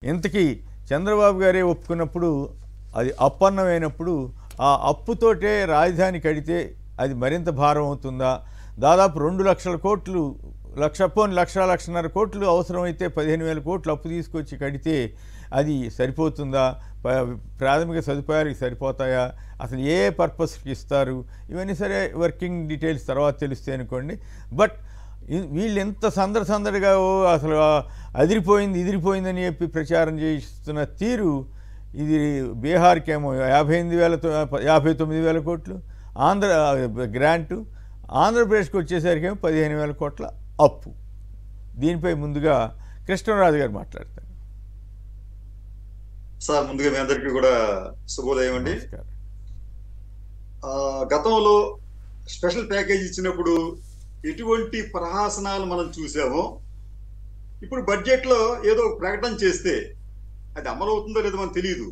ఇంతకీ చంద్రబాబు గారే ఒప్పుకున్నప్పుడు అది అప్పన్నమైనప్పుడు ఆ అప్పుతోటే రాజధాని కడితే అది మరింత భారం అవుతుందా? దాదాపు 2,00,000 కోట్లు లక్షన్నర కోట్లు అవసరమైతే 15,000 కోట్లు అప్పు తీసుకొచ్చి కడితే అది సరిపోతుందా? ప్రాథమిక సదుపాయాలకు సరిపోతాయా? అసలు ఏ పర్పస్కి ఇస్తారు? ఇవన్నీ సరే వర్కింగ్ డీటెయిల్స్ తర్వాత తెలుస్తాయి అనుకోండి. బట్ వీళ్ళు ఎంత సందడిగా అసలు ఇదిరిపోయిందని చెప్పి ప్రచారం చేస్తున్న తీరు, ఇది బీహార్కేమో 59,000 కోట్లు గ్రాంటు, ఆంధ్రప్రదేశ్కి వచ్చేసరికేమో 15,000 కోట్ల అప్పు. దీనిపై ముందుగా కృష్ణరాజు గారు మాట్లాడతారు. సార్, ముందుగా మీ అందరికీ కూడా శుభోదయం అండి. గతంలో స్పెషల్ ప్యాకేజ్ ఇచ్చినప్పుడు ఎటువంటి ప్రహాసనాలు మనం చూసామో, ఇప్పుడు బడ్జెట్ లో ఏదో ప్రకటన చేస్తే అది అమలు అవుతుందో లేదో మనకు తెలియదు.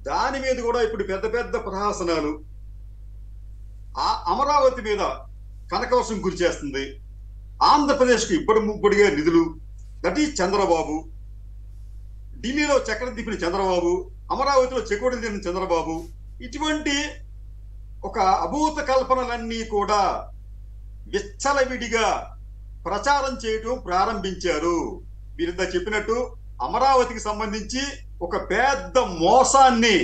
దాని మీద కూడా ఇప్పుడు పెద్ద పెద్ద ప్రహాసనాలు. అమరావతి మీద కనకవర్షం కురిచేస్తుంది, ఆంధ్రప్రదేశ్కు ఇప్పటిగా నిధులు, దట్ ఈజ్ చంద్రబాబు. ఢిల్లీలో చక్రం తిప్పిన చంద్రబాబు, అమరావతిలో చెకోడలు తిప్పిన చంద్రబాబు. ఇటువంటి ఒక అభూత కల్పనలన్నీ కూడా విచ్చలవిడిగా ప్రచారం చేయటం ప్రారంభించారు. వీరింత చెప్పినట్టు అమరావతికి సంబంధించి ఒక పెద్ద మోసాన్ని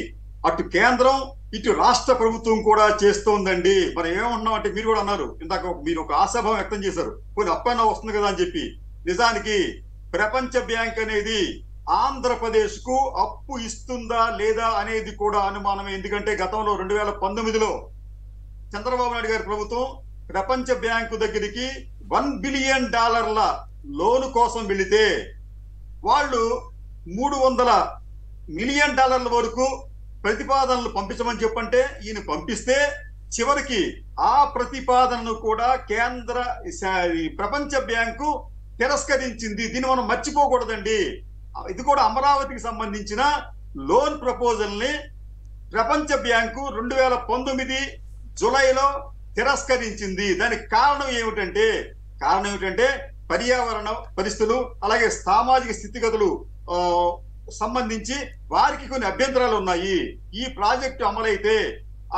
అటు కేంద్రం ఇటు రాష్ట్ర ప్రభుత్వం కూడా చేస్తోందండి. మనం ఏమంటున్నాం అంటే, మీరు కూడా అన్నారు ఇందాక, మీరు ఒక ఆశాభావం వ్యక్తం చేశారు, కొన్ని అప్పైనా వస్తుంది కదా అని చెప్పి. నిజానికి ప్రపంచ బ్యాంక్ అనేది ఆంధ్రప్రదేశ్ కు అప్పు ఇస్తుందా లేదా అనేది కూడా అనుమానమే. ఎందుకంటే గతంలో 2019లో చంద్రబాబు నాయుడు గారి ప్రభుత్వం ప్రపంచ బ్యాంకు దగ్గరికి $1 బిలియన్ లోను కోసం వెళితే వాళ్ళు $300 మిలియన్ వరకు ప్రతిపాదనలు పంపించమని చెప్పంటే ఈయన పంపిస్తే చివరికి ఆ ప్రతిపాదనను కూడా ప్రపంచ బ్యాంకు తిరస్కరించింది. దీన్ని మనం మర్చిపోకూడదండి. ఇది కూడా అమరావతికి సంబంధించిన లోన్ ప్రపోజల్ ని ప్రపంచ బ్యాంకు 2019 జూలైలో తిరస్కరించింది. దానికి కారణం ఏమిటంటే పర్యావరణ పరిస్థితులు, అలాగే సామాజిక స్థితిగతులు సంబంధించి వారికి కొన్ని అభ్యంతరాలు ఉన్నాయి. ఈ ప్రాజెక్టు అమలైతే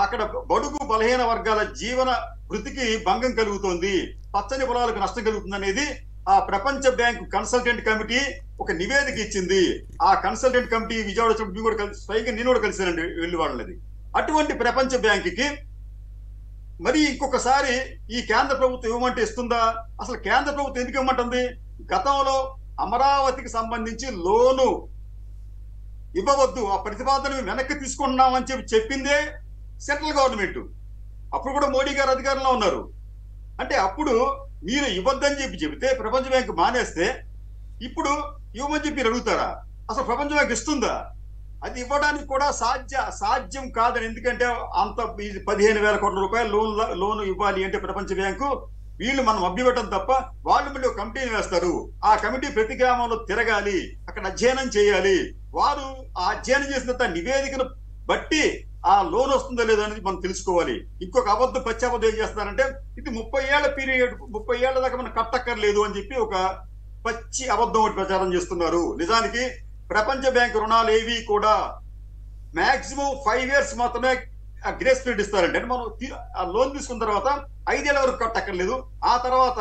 అక్కడ బడుగు బలహీన వర్గాల జీవన వృత్తికి భంగం కలుగుతోంది, పచ్చని పొలాలకు నష్టం కలుగుతుంది అనేది ఆ ప్రపంచ బ్యాంకు కన్సల్టెంట్ కమిటీ ఒక నివేదిక ఇచ్చింది. ఆ కన్సల్టెంట్ కమిటీ విజయవాడ స్వయంగా నేను కూడా కలిసానండి, వెళ్ళి వాళ్ళది. అటువంటి ప్రపంచ బ్యాంకుకి మరి ఇంకొకసారి ఈ కేంద్ర ప్రభుత్వం ఇవ్వమంటే ఇస్తుందా? అసలు కేంద్ర ప్రభుత్వం ఎందుకు ఇవ్వమంటుంది? గతంలో అమరావతికి సంబంధించి లోను ఇవ్వవద్దు, ఆ ప్రతిపాదన వెనక్కి తీసుకుంటున్నామని చెప్పిందే సెంట్రల్ గవర్నమెంట్. అప్పుడు కూడా మోడీ గారు అధికారంలో ఉన్నారు. అంటే అప్పుడు మీరు ఇవ్వద్దని చెబితే ప్రపంచ బ్యాంకు మానేస్తే ఇప్పుడు ఇవ్వమని చెప్పి అడుగుతారా? అసలు ప్రపంచ బ్యాంకు ఇస్తుందా? అది ఇవ్వడానికి కూడా సాధ్యం కాదని. ఎందుకంటే అంత 15,000 కోట్ల రూపాయలు లోను ఇవ్వాలి అంటే ప్రపంచ బ్యాంకు, వీళ్ళు మనం అభ్యపెట్టడం తప్ప వాళ్ళు మళ్ళీ ఒక కమిటీని వేస్తారు. ఆ కమిటీ ప్రతి గ్రామంలో తిరగాలి, అక్కడ అధ్యయనం చేయాలి. వారు ఆ అధ్యయనం చేసిన నివేదికను బట్టి ఆ లోన్ వస్తుందో లేదో అనేది మనం తెలుసుకోవాలి. ఇంకొక పచ్చాబద్ధం ఏం చేస్తున్నారంటే, ఇది 30 ఏళ్ల పీరియడ్, 30 ఏళ్ల దాకా మనం కట్టక్కర్లేదు అని చెప్పి ఒక పచ్చి అబద్ధం ఒకటి ప్రచారం చేస్తున్నారు. నిజానికి ప్రపంచ బ్యాంకు రుణాలు ఏవి కూడా మాక్సిమం 5 years మాత్రమే గ్రేస్ పీరియడ్ ఇస్తారండి. అంటే మనం ఆ లోన్ తీసుకున్న తర్వాత 5 ఏళ్ల వరకు కట్టక్కర్లేదు. ఆ తర్వాత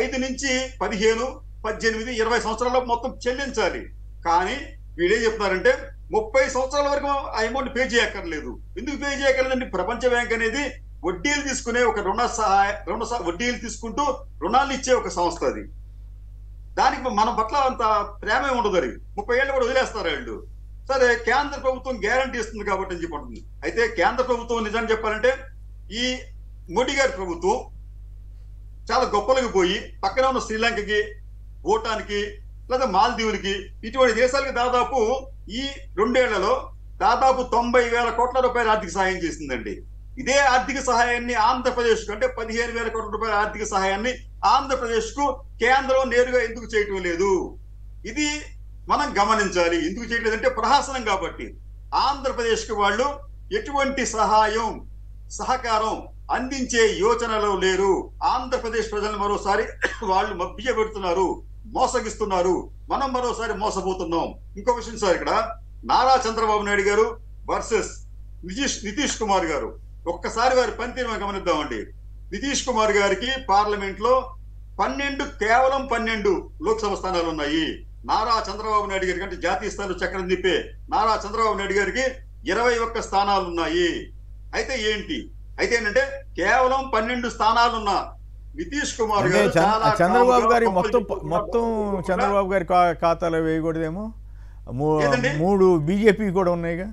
5 నుంచి 15, 18, 20 సంవత్సరాల్లో మొత్తం చెల్లించాలి. కానీ వీళ్ళేం చెప్తున్నారంటే 30 సంవత్సరాల వరకు ఆ అమౌంట్ పే చేయక్కర్లేదు. ఎందుకు పే చేయక్కర్లేదండి? ప్రపంచ బ్యాంక్ అనేది వడ్డీలు తీసుకునే ఒక వడ్డీలు తీసుకుంటూ రుణాలు ఇచ్చే ఒక సంస్థ. అది దానికి మన పట్ల అంత ప్రేమ ఉండదు. 30 ఏళ్ళు కూడా వదిలేస్తారు వాళ్ళు. సరే, కేంద్ర ప్రభుత్వం గ్యారంటీ ఇస్తుంది కాబట్టి అని చెప్పంటుంది. అయితే కేంద్ర ప్రభుత్వం నిజాన్ని చెప్పాలంటే ఈ మోడీ గారి ప్రభుత్వం చాలా గొప్పలకు పోయి పక్కన ఉన్న శ్రీలంకకి, భూటాన్కి, లేదా మాల్దీవులకి, ఇటువంటి దేశాలకి దాదాపు ఈ 2 ఏళ్లలో దాదాపు 90,000 కోట్ల రూపాయల ఆర్థిక సహాయం చేసిందండి. ఇదే ఆర్థిక సహాయాన్ని ఆంధ్రప్రదేశ్ కు అంటే 15,000 కోట్ల రూపాయల ఆర్థిక సహాయాన్ని ఆంధ్రప్రదేశ్ కు కేంద్రం నేరుగా ఎందుకు చేయటం లేదు? ఇది మనం గమనించాలి. ఎందుకు చేయట్లేదంటే ప్రహాసనం కాబట్టి. ఆంధ్రప్రదేశ్ కు వాళ్ళు ఎటువంటి సహకారం అందించే యోచనలో లేరు. ఆంధ్రప్రదేశ్ ప్రజలను మరోసారి వాళ్ళు మభ్య పెడుతున్నారు, మోసగిస్తున్నారు. మనం మరోసారి మోసపోతున్నాం. ఇంకో విషయం సార్, ఇక్కడ నారా చంద్రబాబు నాయుడు గారు వర్సెస్ నితీష్ కుమార్ గారు, ఒక్కసారి వారి పనితీరు మనం గమనిద్దామండి. నితీష్ కుమార్ గారికి పార్లమెంట్ లో కేవలం 12 లోక్సభ స్థానాలు ఉన్నాయి. నారా చంద్రబాబు నాయుడు గారికి అంటే జాతీయ స్థాయిలో చక్రం తిప్పే నారా చంద్రబాబు నాయుడు గారికి 21 స్థానాలు ఉన్నాయి. అయితే ఏంటంటే కేవలం 12 స్థానాలున్న నితీష్ కుమార్ గారు చంద్రబాబు గారి మొత్తం చంద్రబాబు గారి ఖాతాలో వేయకూడదేమో. 3 బీజేపీ కూడా ఉన్నాయిగా.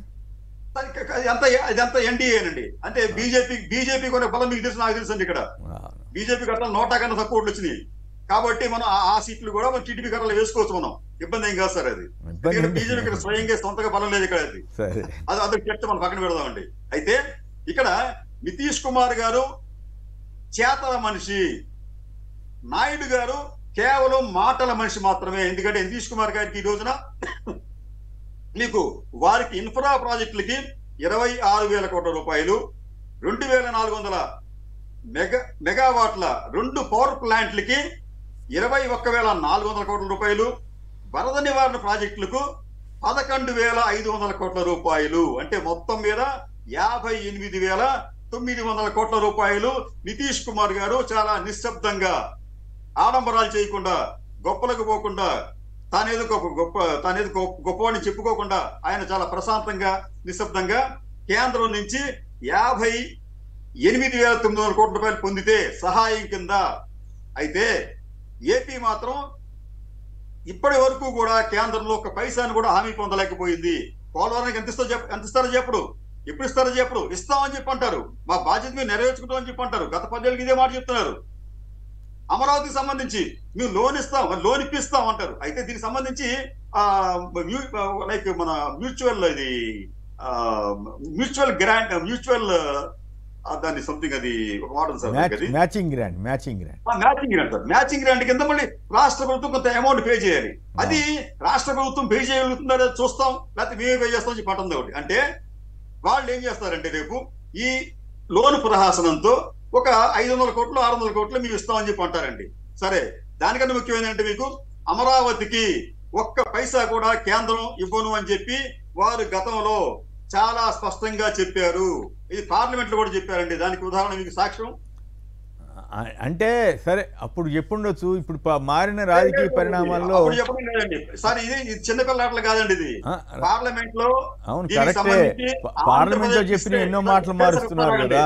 ఇదంతా ఎన్డీఏనండి. అంటే బీజేపీ కూడా బలం మీకు తెలుసు, నాకు తెలుసు అండి. ఇక్కడ బీజేపీ కట్టాలు 100 కన్నా తక్కువ ఓట్లు వచ్చినాయి కాబట్టి మనం ఆ సీట్లు కూడా మనం టీడీపీ కట్టాలు వేసుకోవచ్చు. మనం ఇబ్బంది ఏం కాదు సార్. అది బీజేపీ స్వయంగా సొంతగా బలం లేదు ఇక్కడ. అది చెప్తే మనం పక్కన పెడదామండి. అయితే ఇక్కడ నితీష్ కుమార్ గారు చేతల మనిషి, నాయుడు గారు కేవలం మాటల మనిషి మాత్రమే. ఎందుకంటే నితీష్ కుమార్ గారికి ఈ రోజున మీకు వారికి ఇన్ఫ్రా ప్రాజెక్టులకి 26,000 కోట్ల రూపాయలు, 2,400 మెగావాట్ల 2 పవర్ ప్లాంట్లకి 21,400 కోట్ల రూపాయలు, వరద నివారణ ప్రాజెక్టులకు 11,500 కోట్ల రూపాయలు, అంటే మొత్తం మీద 58,900 కోట్ల రూపాయలు నితీష్ కుమార్ గారు చాలా నిశ్శబ్దంగా, ఆడంబరాలు చేయకుండా, గొప్పలకు పోకుండా, తానేదో గొప్పవాడిని చెప్పుకోకుండా ఆయన చాలా ప్రశాంతంగా నిశ్శబ్దంగా కేంద్రం నుంచి 58,900 కోట్ల రూపాయలు పొందితే సహాయం కింద. అయితే ఏపీ మాత్రం ఇప్పటి వరకు కూడా కేంద్రంలో ఒక పైసాను కూడా హామీ పొందలేకపోయింది. పోలవరానికి ఎంత ఇస్తారో చెప్పడు, ఎప్పుడు ఇస్తారో చెప్పడు, ఇస్తామని చెప్పి అంటారు, మా బాధ్యత మీరు నెరవేర్చుకుంటామని చెప్పి అంటారు. గత 10 ఏళ్ళకి ఇదే మాట చెప్తున్నారు. అమరావతికి సంబంధించి మేము లోన్ ఇస్తాం, లోన్ ఇప్పిస్తాం అంటారు. అయితే దీనికి సంబంధించి లైక్ మన మ్యూచువల్ గ్రాంట్, దాన్ని సంథింగ్ అది ఒక మాట సార్, మ్యాచింగ్ గ్రాంట్ కింద మళ్ళీ రాష్ట్ర ప్రభుత్వం కొంత అమౌంట్ పే చేయాలి. అది రాష్ట్ర ప్రభుత్వం పే చేయగలుగుతుందా చూస్తాం, లేకపోతే మేమే పే చేస్తాం చెప్పి అంటుంది ఒకటి. అంటే వాళ్ళు ఏం చేస్తారంటే రేపు ఈ లోన్ ప్రహాసనంతో ఒక 500 కోట్లు 600 కోట్లు మీకు ఇస్తామని చెప్పి అంటారండి. సరే, దానికన్నా ముఖ్యమైన అంటే మీకు అమరావతికి ఒక్క పైసా కూడా కేంద్రం ఇవ్వను అని చెప్పి వారు గతంలో చాలా స్పష్టంగా చెప్పారు. ఇది పార్లమెంట్ లో కూడా చెప్పారండి. దానికి ఉదాహరణ మీకు సాక్ష్యం. అంటే సరే అప్పుడు చెప్పుండొచ్చు, ఇప్పుడు మారిన రాజకీయ పరిణామాల్లో సార్ ఇది చిన్నపిల్లలు కాదండి, ఇది పార్లమెంట్ లో. అవును, కరెక్టే. పార్లమెంట్ లో చెప్పిన ఎన్నో మాటలు మారుస్తున్నారు కదా.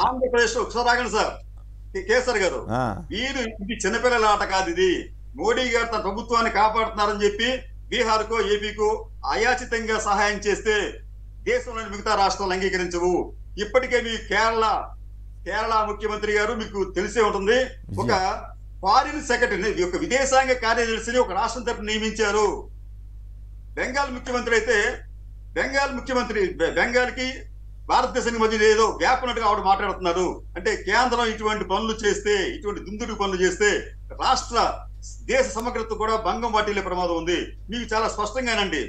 ఆంధ్రప్రదేశ్ ఒకసారి ఆగండి సార్, కేసర్ గారు, వీరు ఇది చిన్నపిల్లల ఆట కాదు. ఇది మోడీ గారు తన ప్రభుత్వాన్ని కాపాడుతున్నారని చెప్పి బీహార్ కో ఏపీకో అయాచితంగా సహాయం చేస్తే దేశంలోని మిగతా రాష్ట్రాలు అంగీకరించవు. ఇప్పటికే మీ కేరళ ముఖ్యమంత్రి గారు మీకు తెలిసే ఉంటుంది, ఒక ఫారిన్ సెక్రటరీని, ఒక విదేశాంగ కార్యదర్శిని ఒక రాష్ట్రం తరఫున నియమించారు. బెంగాల్ ముఖ్యమంత్రి బెంగాల్కి భారతదేశానికి మధ్య ఏదో గ్యాప్ ఉన్నట్టుగా ఆవిడ మాట్లాడుతున్నారు. అంటే కేంద్రం ఇటువంటి పనులు చేస్తే, ఇటువంటి దుందుడు పనులు చేస్తే దేశ సమగ్రత కూడా భంగం వాటిల్లే ప్రమాదం ఉంది. మీకు చాలా స్పష్టంగానండి,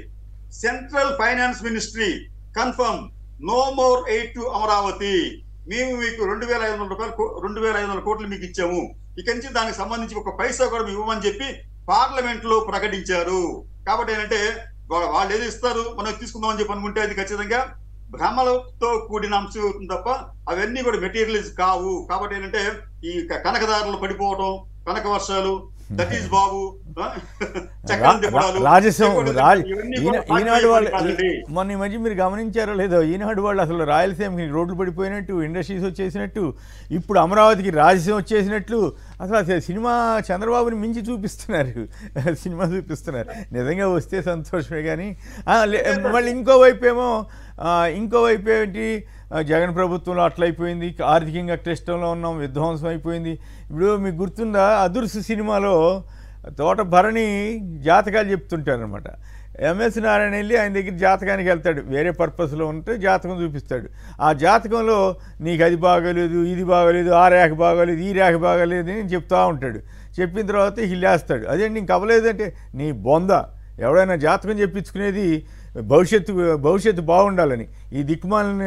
central finance ministry confirm no more aid to Amaravati. మేము మీకు 2,500 కోట్లు మీకు ఇచ్చాము, ఇక నుంచి దానికి సంబంధించి ఒక పైసా కూడా మేము ఇవ్వమని చెప్పి పార్లమెంట్ లో ప్రకటించారు. కాబట్టి ఏంటంటే వాళ్ళు ఏది ఇస్తారు మనం తీసుకుందామని చెప్పి అనుకుంటే అది ఖచ్చితంగా భ్రమలతో కూడిన అంశం అవుతుంది తప్ప అవన్నీ కూడా మెటీరియల్స్ కావు. కాబట్టి ఏంటంటే ఈ కనకదారులు పడిపోవడం, కనక వర్షాలు, దట్ ఈస్ బాబు రాజస్వం. ఈనాడు వాళ్ళు మొన్న ఈ మధ్య మీరు గమనించారో లేదో, ఈనాడు వాళ్ళు అసలు రాయలసీమకి రోడ్లు పడిపోయినట్టు, ఇండస్ట్రీస్ వచ్చేసినట్టు, ఇప్పుడు అమరావతికి రాజస్వం వచ్చేసినట్లు, అసలు సినిమా చంద్రబాబుని మించి చూపిస్తున్నారు, సినిమా చూపిస్తున్నారు. నిజంగా వస్తే సంతోషమే. కానీ మళ్ళీ ఇంకోవైపు ఏంటి, జగన్ ప్రభుత్వంలో అట్లయిపోయింది, ఆర్థికంగా క్లిష్టంలో ఉన్నాం, విధ్వంసం అయిపోయింది. ఇప్పుడు మీకు గుర్తుందా, అదుర్సు సినిమాలో తోట భరణి జాతకాలు చెప్తుంటారనమాట. ఎంఎస్ నారాయణ వెళ్ళి ఆయన దగ్గర జాతకానికి వెళ్తాడు, వేరే పర్పస్లో ఉంటే జాతకం చూపిస్తాడు. ఆ జాతకంలో నీకు అది బాగోలేదు, ఇది బాగోలేదు, ఆ రేఖ బాగోలేదు, ఈ రేఖ బాగోలేదు అని చెప్తూ ఉంటాడు. చెప్పిన తర్వాత హిల్లేస్తాడు. అదేంటి ఇంక అవ్వలేదంటే నీ బొంద, ఎవడైనా జాతకం చెప్పించుకునేది భవిష్యత్తు బాగుండాలని, ఈ దిక్కుమాలిన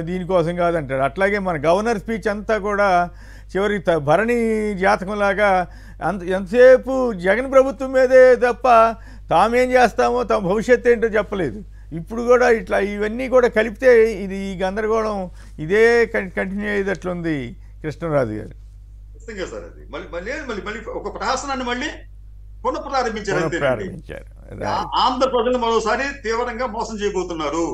దీనికోసం కాదంటాడు. అట్లాగే మన గవర్నర్ స్పీచ్ అంతా కూడా చివరికి భరణి జాతకంలాగా ఎంతసేపు జగన్ ప్రభుత్వం మీదే తప్ప తామేం చేస్తామో తమ భవిష్యత్తు ఏంటో చెప్పలేదు. ఇప్పుడు కూడా ఇట్లా ఇవన్నీ కూడా కలిపితే ఇది ఈ గందరగోళం ఇదే కంటిన్యూ అయ్యేటట్లుంది కృష్ణరాజు గారు. ఖచ్చితంగా సార్, అది మళ్ళీ ఒక ప్రహాసనాన్ని మళ్ళీ పునఃప్రారంభించారు. ప్రారంభించారు. ఆంధ్రప్రజలు మరోసారి తీవ్రంగా మోసం చేయబోతున్నారు.